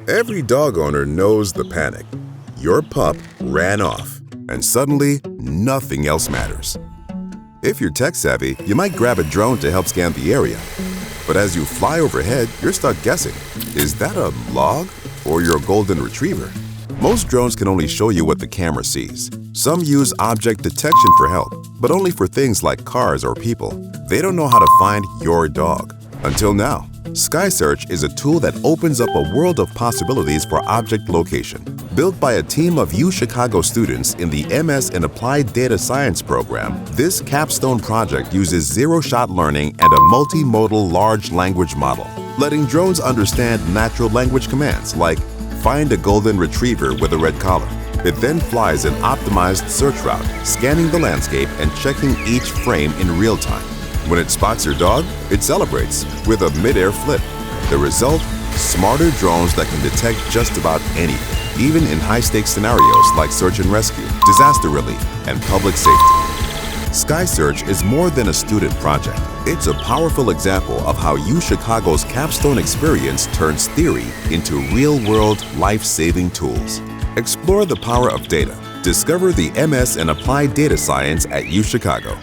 Every dog owner knows the panic. Your pup ran off, and suddenly nothing else matters. If you're tech-savvy, you might grab a drone to help scan the area. But as you fly overhead, you're stuck guessing. Is that a log or your golden retriever? Most drones can only show you what the camera sees. Some use object detection for help, but only for things like cars or people. They don't know how to find your dog. Until now, SkySearch is a tool that opens up a world of possibilities for object location. Built by a team of UChicago students in the MS in Applied Data Science program, this Capstone Project uses zero-shot learning and a multimodal large language model, letting drones understand natural language commands like find a golden retriever with a red collar. It then flies an optimized search route, scanning the landscape and checking each frame in real time. When it spots your dog, it celebrates with a mid-air flip. The result? Smarter drones that can detect just about anything, even in high-stakes scenarios like search and rescue, disaster relief, and public safety. SkySearch is more than a student project. It's a powerful example of how UChicago's Capstone experience turns theory into real-world, life-saving tools. Explore the power of data. Discover the MS in Applied Data Science at UChicago.